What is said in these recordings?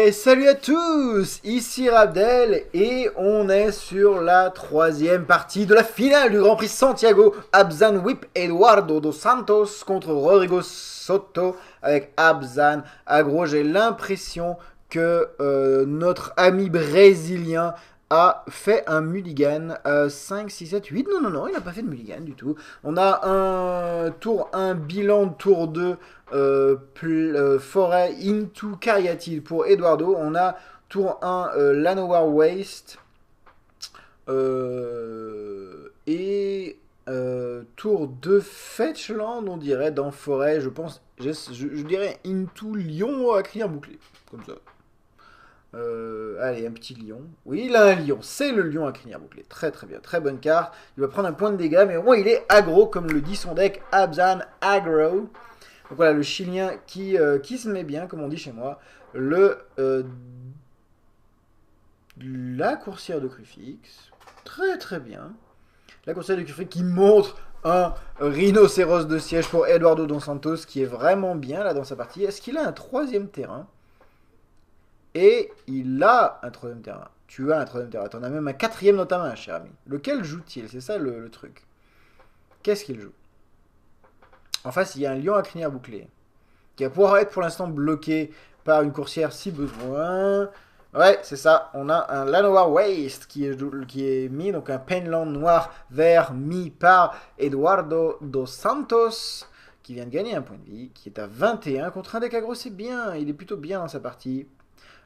Et salut à tous, ici Rabdel et on est sur la troisième partie de la finale du Grand Prix Santiago. Abzan whip Eduardo dos Santos contre Rodrigo Soto avec Abzan aggro. J'ai l'impression que notre ami brésilien a fait un mulligan 5, 6, 7, 8. Non, il n'a pas fait de mulligan du tout. On a un bilan de tour 2 Forêt into Cariatide pour Eduardo. On a tour 1 Llanowar Waste et tour 2 Fetchland, on dirait, dans Forêt. Je pense, je dirais into Lion à crier bouclé. Comme ça. Allez, un petit lion. Oui, il a un lion. C'est le lion à crinière bouclée. Très très bien. Très bonne carte. Il va prendre un point de dégâts, mais au moins il est aggro, comme le dit son deck. Abzan aggro. Donc voilà, le chilien qui se met bien, comme on dit chez moi. La coursière de Crufix. Très très bien. La coursière de Crufix qui montre un rhinocéros de siège pour Eduardo dos Santos, qui est vraiment bien là dans sa partie. Est-ce qu'il a un troisième terrain? Et il a un troisième terrain. Tu as un troisième terrain. Tu en as même un quatrième dans ta main, cher ami. Lequel joue-t-il? C'est ça le truc. Qu'est-ce qu'il joue? En face, il y a un lion à crinière bouclée, qui va pouvoir être pour l'instant bloqué par une coursière si besoin. Ouais, c'est ça. On a un Llanowar Waste qui est mis, donc un Penland noir vert mis par Eduardo dos Santos, qui vient de gagner un point de vie, qui est à 21 contre un deck aggro. C'est bien. Il est plutôt bien dans sa partie.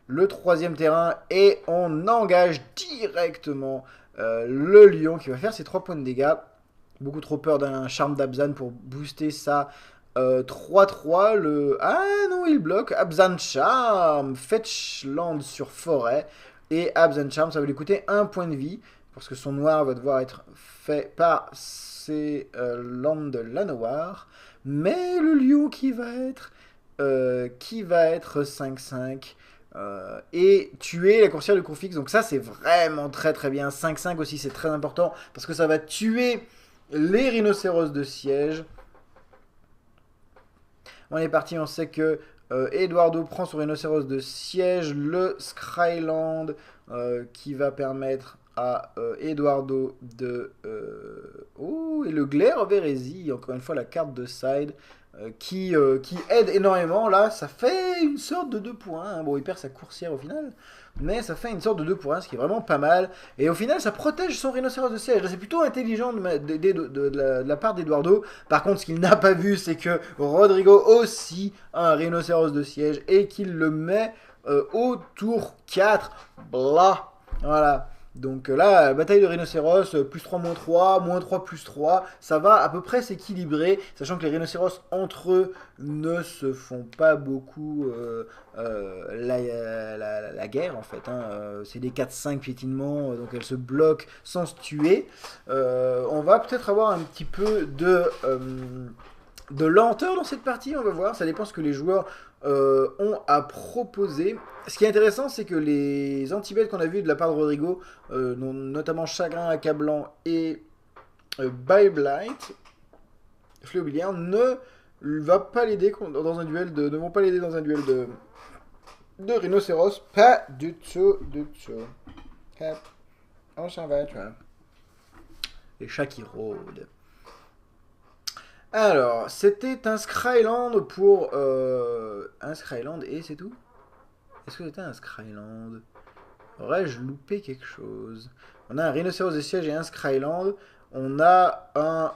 Le troisième terrain et on engage directement le lion qui va faire ses 3 points de dégâts. Beaucoup trop peur d'un charme d'Abzan pour booster sa 3-3. Ah non, il bloque. Abzan Charm, Fetchland sur Forêt. Et Abzan Charm, ça va lui coûter 1 point de vie. Parce que son noir va devoir être fait par ses landes de Llanowar. Mais le lion qui va être 5-5. Et tuer la coursière de Crufix. Donc ça c'est vraiment très très bien. 5-5 aussi c'est très important parce que ça va tuer les rhinocéros de siège. On est parti, on sait que Eduardo prend son rhinocéros de siège, le Scryland qui va permettre à Eduardo de... Oh, et le Glare Véresi, encore une fois la carte de side, qui aide énormément. Là, ça fait une sorte de 2 points. Hein. Bon, il perd sa coursière au final, mais ça fait une sorte de 2 points, ce qui est vraiment pas mal. Et au final, ça protège son rhinocéros de siège. Là, c'est plutôt intelligent de la part d'Eduardo. Par contre, ce qu'il n'a pas vu, c'est que Rodrigo aussi a un rhinocéros de siège et qu'il le met au tour 4. Blah. Voilà. Donc là, bataille de rhinocéros, plus 3, moins 3, moins 3, plus 3, ça va à peu près s'équilibrer, sachant que les rhinocéros entre eux ne se font pas beaucoup la guerre en fait. Hein. C'est des 4-5 piétinements, donc elles se bloquent sans se tuer. On va peut-être avoir un petit peu de lenteur dans cette partie, on va voir, ça dépend ce que les joueurs ont à proposer. Ce qui est intéressant, c'est que les anti-bêtes qu'on a vu de la part de Rodrigo, notamment Chagrin Accablant et Beyblight, Fléau Biliard, ne vont pas l'aider dans un duel de rhinocéros. Pas du tout. Hop, on s'en va, tu vois. Les chats qui rôdent. Alors, c'était un Scryland pour... un Scryland et c'est tout? Est-ce que c'était un Scryland? Aurais-je loupé quelque chose? On a un Rhinocéros de siège et un Scryland. On a un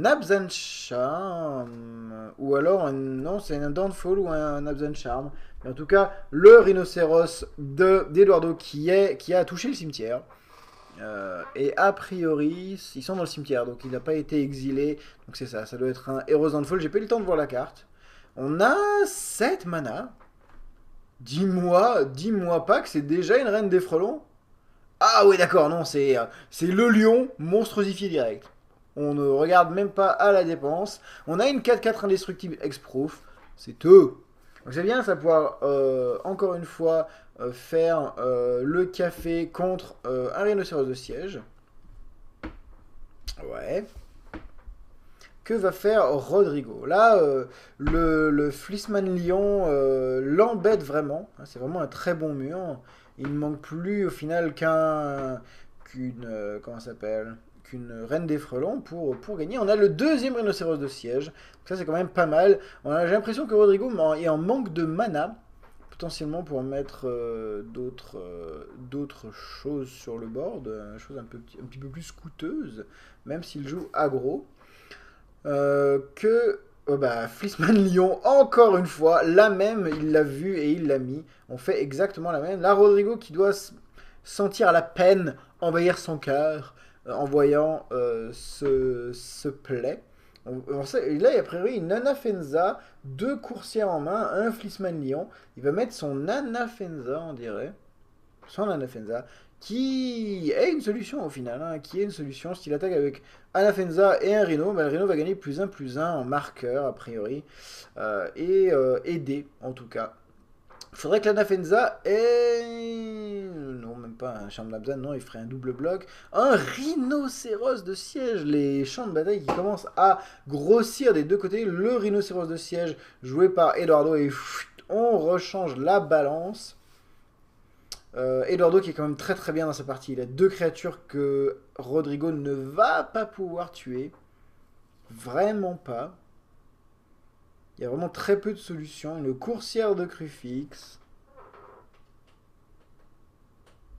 Abzan Charm. Ou alors, non, c'est un Downfall ou un Abzan Charm. Mais en tout cas, le Rhinocéros d'Eduardo qui a touché le cimetière. Et a priori, ils sont dans le cimetière, donc il n'a pas été exilé. Donc c'est ça doit être un Heroes Downfall. J'ai pas eu le temps de voir la carte. On a 7 mana. Dis-moi pas que c'est déjà une reine des frelons. Ah oui, d'accord, non, c'est le lion monstruosifié direct. On ne regarde même pas à la dépense. On a une 4-4 indestructible X-Proof. C'est tout. Donc c'est bien, ça va pouvoir, encore une fois, faire le café contre un rhinocéros de siège. Ouais. que va faire Rodrigo. Là, le Fleeceman Lion l'embête vraiment. C'est vraiment un très bon mur. Il ne manque plus au final comment ça s'appelle, qu'une reine des frelons pour gagner. On a le deuxième rhinocéros de siège. Donc ça, c'est quand même pas mal. J'ai l'impression que Rodrigo est en manque de mana, potentiellement pour mettre d'autres choses sur le board, choses un petit peu plus coûteuses, même s'il joue aggro. Fleeceman Lyon, encore une fois, la même, il l'a vu et il l'a mis. On fait exactement la même. Là, Rodrigo qui doit sentir la peine envahir son cœur en voyant ce play. Là, il y a a priori une Anafenza, deux coursières en main, un Fleeceman Lyon. Il va mettre son Anafenza, on dirait. Son Anafenza, qui est une solution au final, hein, qui est une solution. S'il attaque avec Anafenza et un Rhino, le Rhino va gagner +1/+1 en marqueur, a priori, et aider, en tout cas. Il faudrait que l'Anafenza ait... Non, même pas un champ de Nabzan, non, il ferait un double bloc. Un rhinocéros de siège, les champs de bataille qui commencent à grossir des deux côtés. Le rhinocéros de siège joué par Eduardo et on rechange la balance. Eduardo qui est quand même très très bien dans sa partie. Il a deux créatures que Rodrigo ne va pas pouvoir tuer. Vraiment pas. Il y a vraiment très peu de solutions. Une coursière de Crucifix.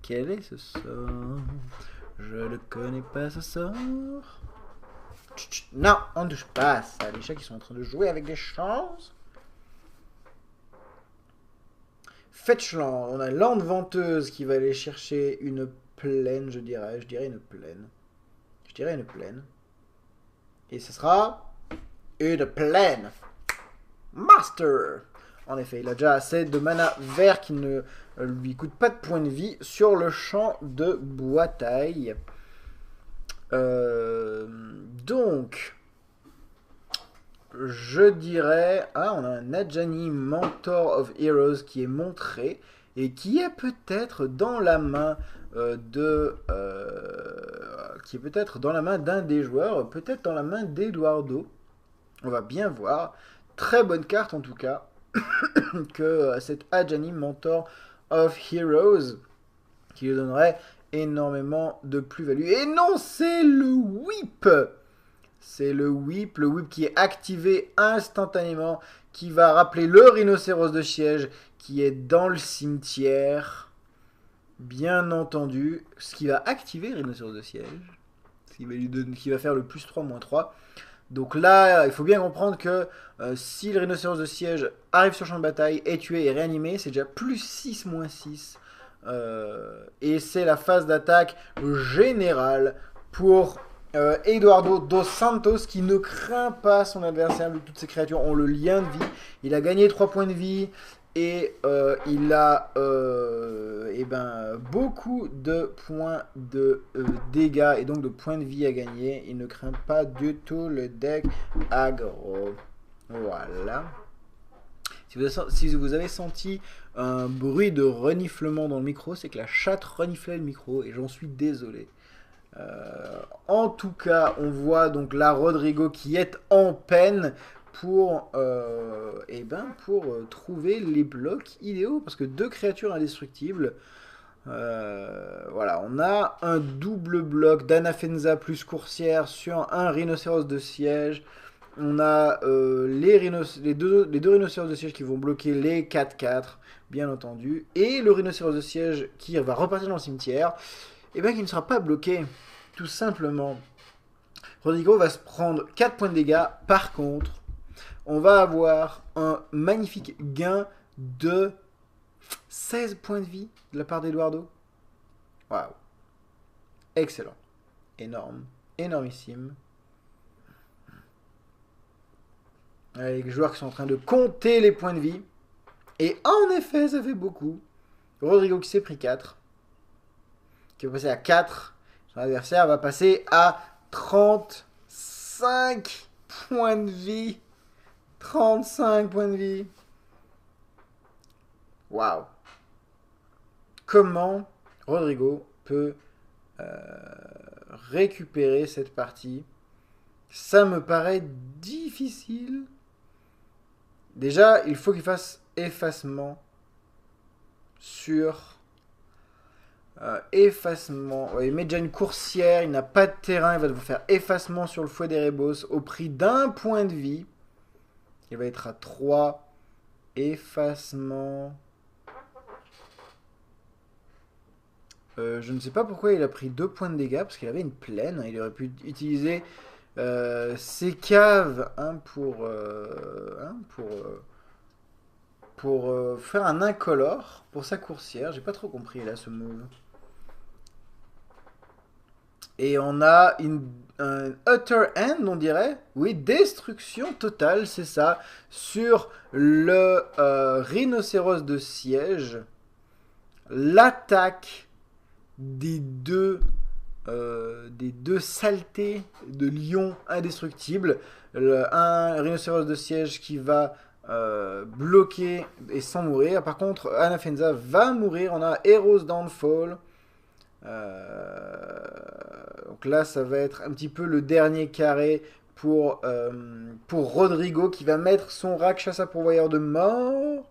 Quel est ce sort? Je ne connais pas ce sort. Non, on ne touche pas à ça. Les chats qui sont en train de jouer avec des chances. Fetchland, on a Lande Venteuse qui va aller chercher une plaine, je dirais une plaine. Je dirais une plaine. Et ce sera une plaine. Master. En effet, il a déjà assez de mana vert qui ne lui coûte pas de points de vie sur le champ de bataille. Donc, je dirais... Ah, on a un Najani Mentor of Heroes qui est montré et qui est peut-être dans la main qui est peut-être dans la main d'un des joueurs, peut-être dans la main d'Eduardo. On va bien voir. Très bonne carte en tout cas que cette Ajani Mentor of Heroes qui lui donnerait énormément de plus-value. Et non, c'est le whip. C'est le whip qui est activé instantanément, qui va rappeler le rhinocéros de siège qui est dans le cimetière. Bien entendu, ce qui va activer le rhinocéros de siège, qui va faire le +3/-3. Donc là, il faut bien comprendre que si le rhinocéros de siège arrive sur le champ de bataille, est tué et réanimé, c'est déjà +6/-6. Et c'est la phase d'attaque générale pour Eduardo dos Santos qui ne craint pas son adversaire. Toutes ces créatures ont le lien de vie. Il a gagné 3 points de vie et il a beaucoup de points de dégâts et donc de points de vie à gagner. Il ne craint pas du tout le deck aggro. Voilà. Si vous avez senti un bruit de reniflement dans le micro, c'est que la chatte reniflait le micro et j'en suis désolé. En tout cas, on voit donc là Rodrigo qui est en peine pour trouver les blocs idéaux parce que deux créatures indestructibles. Voilà, on a un double bloc d'Anafenza plus coursière sur un rhinocéros de siège. On a les deux rhinocéros de siège qui vont bloquer les 4/4, bien entendu. Et le rhinocéros de siège qui va repartir dans le cimetière, et bien qui ne sera pas bloqué, tout simplement. Rodrigo va se prendre 4 points de dégâts. Par contre, on va avoir un magnifique gain de 16 points de vie de la part d'Eduardo. Waouh. Excellent. Énorme. Énormissime. Les joueurs qui sont en train de compter les points de vie. Et en effet, ça fait beaucoup. Rodrigo qui s'est pris 4. Qui va passer à 4. Son adversaire va passer à 35 points de vie. 35 points de vie. Waouh. Comment Rodrigo peut récupérer cette partie Ça me paraît difficile. Déjà, il faut qu'il fasse effacement sur... effacement. Ouais, il met déjà une coursière, il n'a pas de terrain, il va devoir faire effacement sur le fouet des Rébos au prix d'un point de vie. Il va être à 3. Effacement. Je ne sais pas pourquoi il a pris 2 points de dégâts, parce qu'il avait une plaine. Il aurait pu utiliser ses caves pour faire un incolore pour sa coursière. J'ai pas trop compris là ce move. Et on a un utter end, on dirait. Oui, destruction totale, c'est ça. Sur le rhinocéros de siège. L'attaque des deux saletés de lions indestructibles. Un rhinocéros de siège qui va bloquer et sans mourir. Par contre, Anafenza va mourir. On a Heroes Downfall. Donc là, ça va être un petit peu le dernier carré pour Rodrigo qui va mettre son Rakshasa pourvoyeur de mort.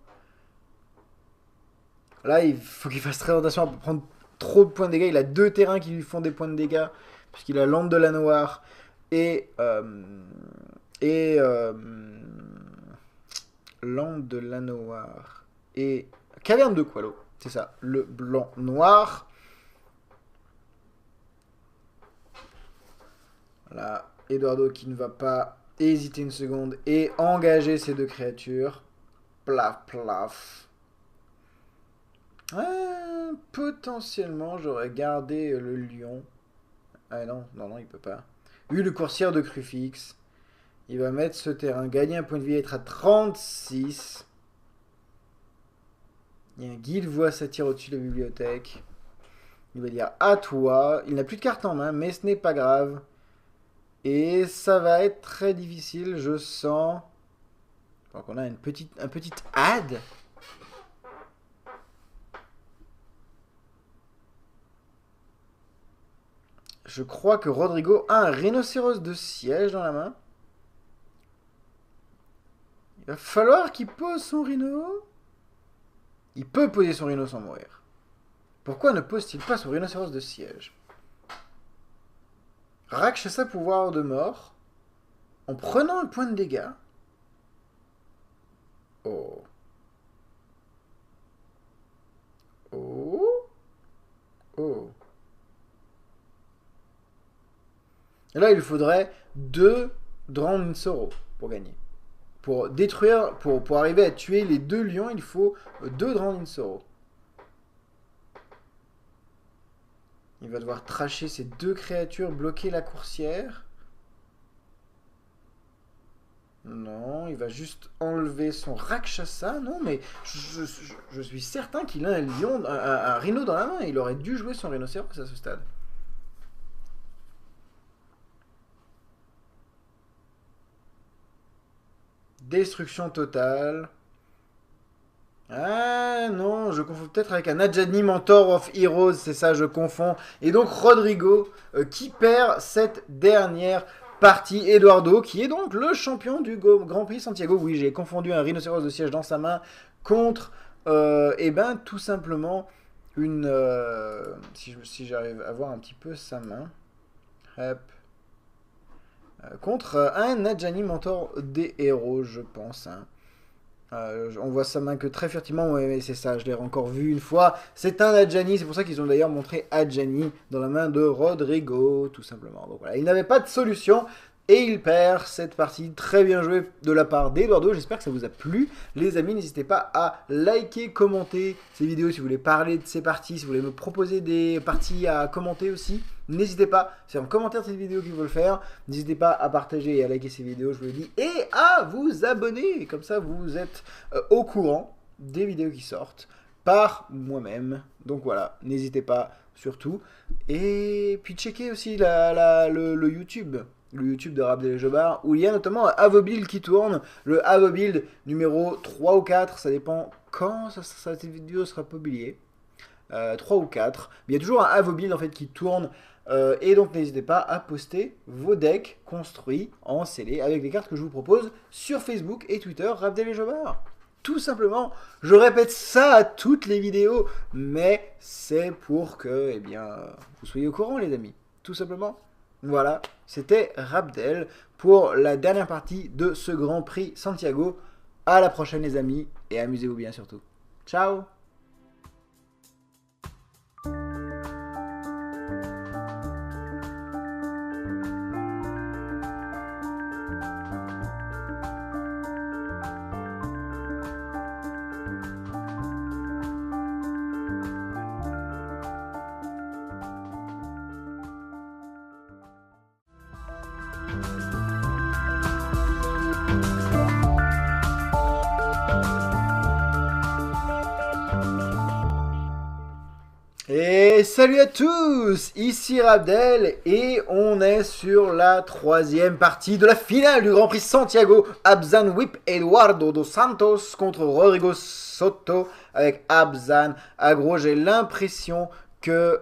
Là, il faut qu'il fasse très attention à ne pas prendre trop de points de dégâts. Il a 2 terrains qui lui font des points de dégâts, puisqu'il a Lampe de la Noire et, et Lampe de la Noire et Caverne de Qualo. C'est ça, le blanc noir. Là, Eduardo qui ne va pas hésiter une seconde et engager ces 2 créatures. Plaf, plaf. Potentiellement, j'aurais gardé le lion. Ah non, non, il peut pas. Vu le coursière de Crufix, il va mettre ce terrain, gagner un point de vie, être à 36. Il y a un guide voit ça tire au-dessus de la bibliothèque. Il va dire à toi. Il n'a plus de carte en main, mais ce n'est pas grave. Et ça va être très difficile, je sens. Donc on a un petit ad. Je crois que Rodrigo a un rhinocéros de siège dans la main. Il va falloir qu'il pose son rhino. Il peut poser son rhino sans mourir. Pourquoi ne pose-t-il pas son rhinocéros de siège? Rakshasa pouvoir de mort. En prenant un point de dégâts. Oh. Oh. Oh. Et là, il faudrait 2 Drowned Sorrow pour gagner. Pour détruire, pour arriver à tuer les 2 lions, il faut 2 Drowned Sorrow. Il va devoir tracher ces 2 créatures, bloquer la coursière. Non, il va juste enlever son Rakshasa. Non, mais je suis certain qu'il a un lion, un rhino dans la main. Il aurait dû jouer son rhinocéros à ce stade. Destruction totale. Ah non, je confonds peut-être avec un Adjani Mentor of Heroes, c'est ça, je confonds. Et donc Rodrigo qui perd cette dernière partie. Eduardo qui est donc le champion du Grand Prix Santiago. Oui, j'ai confondu un rhinocéros de siège dans sa main contre, eh ben, tout simplement une... si j'arrive à voir un petit peu sa main. Hop. Contre un Adjani Mentor des héros, je pense. Hein. On voit sa main que très furtivement, ouais, mais c'est ça, je l'ai encore vu une fois. C'est un Adjani, c'est pour ça qu'ils ont d'ailleurs montré Adjani dans la main de Rodrigo, tout simplement. Donc voilà, il n'avait pas de solution. Et il perd cette partie, très bien joué de la part d'Eduardo, j'espère que ça vous a plu. Les amis, n'hésitez pas à liker, commenter ces vidéos si vous voulez parler de ces parties, si vous voulez me proposer des parties à commenter aussi. N'hésitez pas, c'est en commentaire de cette vidéo qu'il faut le faire. N'hésitez pas à partager et à liker ces vidéos, je vous le dis, et à vous abonner. Comme ça, vous êtes au courant des vidéos qui sortent par moi-même. Donc voilà, n'hésitez pas surtout. Et puis checkez aussi le YouTube. Le YouTube de Rabdel Jobar, où il y a notamment un Avobuild qui tourne, le Avobuild numéro 3 ou 4, ça dépend quand cette vidéo sera publiée, 3 ou 4, mais il y a toujours un Avobuild en fait qui tourne Et donc n'hésitez pas à poster vos decks construits en scellé avec les cartes que je vous propose sur Facebook et Twitter, Rabdel et Jobard. Tout simplement, je répète ça à toutes les vidéos, mais c'est pour que vous soyez au courant les amis, tout simplement. Voilà, c'était Rabdel pour la dernière partie de ce Grand Prix Santiago. À la prochaine les amis, et amusez-vous bien surtout. Ciao. Et salut à tous, ici Rabdel et on est sur la troisième partie de la finale du Grand Prix Santiago. Abzan whip Eduardo dos Santos contre Rodrigo Soto avec Abzan aggro. J'ai l'impression que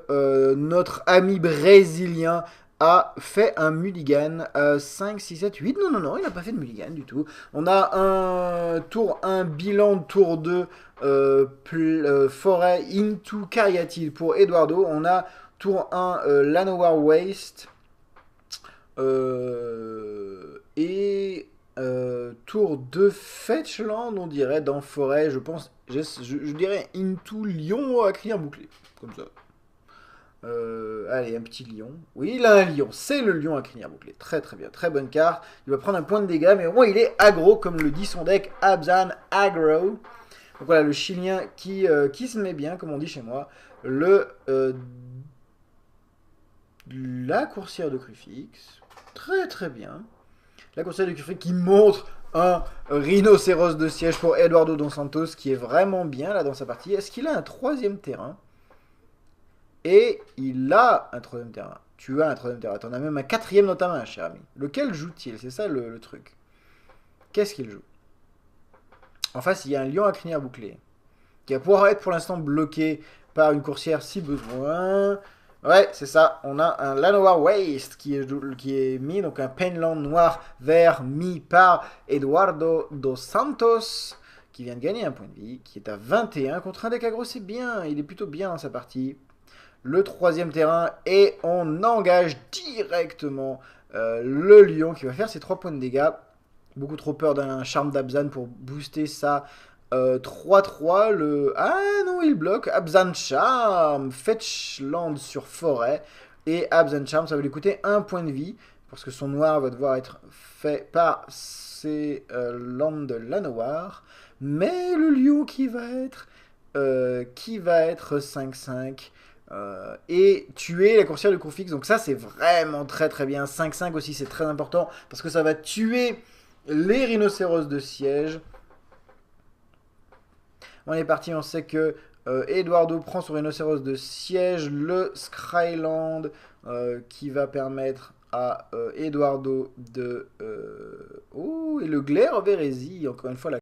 notre ami brésilien a fait un mulligan 5, 6, 7, 8. Non, il n'a pas fait de mulligan du tout. On a un bilan de tour 2 Forêt into Cariatide pour Eduardo. On a tour 1 Llanowar Waste et tour 2 Fetchland, on dirait, dans Forêt. Je pense, je dirais into Lion à crier bouclé, comme ça. Allez, un petit lion. Oui, il a un lion. C'est le lion à crinière bouclée. Très très bien. Très bonne carte. Il va prendre un point de dégâts, mais au moins il est aggro, comme le dit son deck. Abzan aggro. Donc voilà, le chilien qui se met bien, comme on dit chez moi. La coursière de Crufix. Très très bien. La coursière de Crufix qui montre un rhinocéros de siège pour Eduardo dos Santos, qui est vraiment bien là dans sa partie. Est-ce qu'il a un troisième terrain ? Et il a un troisième terrain. Tu as un troisième terrain. Tu en as même un quatrième dans ta main, cher ami. Lequel joue-t-il? C'est ça le truc. Qu'est-ce qu'il joue? En face, il y a un lion à crinière bouclée, qui va pouvoir être pour l'instant bloqué par une coursière si besoin. Ouais, c'est ça. On a un Llanowar Waste qui est mis, donc un Penland noir vert mis par Eduardo dos Santos, qui vient de gagner un point de vie, qui est à 21 contre un deck aggro. C'est bien. Il est plutôt bien dans sa partie. Le troisième terrain et on engage directement le lion qui va faire ses 3 points de dégâts. Beaucoup trop peur d'un charme d'Abzan pour booster sa 3-3. Ah non, il bloque. Abzan Charm, Fetchland sur Forêt. Et Abzan Charm, ça va lui coûter 1 point de vie. Parce que son noir va devoir être fait par ses landes de Llanowar. Mais le lion qui va être 5-5. Et tuer la coursière de Crufix. Donc ça c'est vraiment très très bien. 5-5 aussi c'est très important parce que ça va tuer les rhinocéros de siège. On est parti, on sait que Eduardo prend son rhinocéros de siège, le Scryland qui va permettre à Eduardo de... Oh, et le Glare of Hérésie, encore une fois la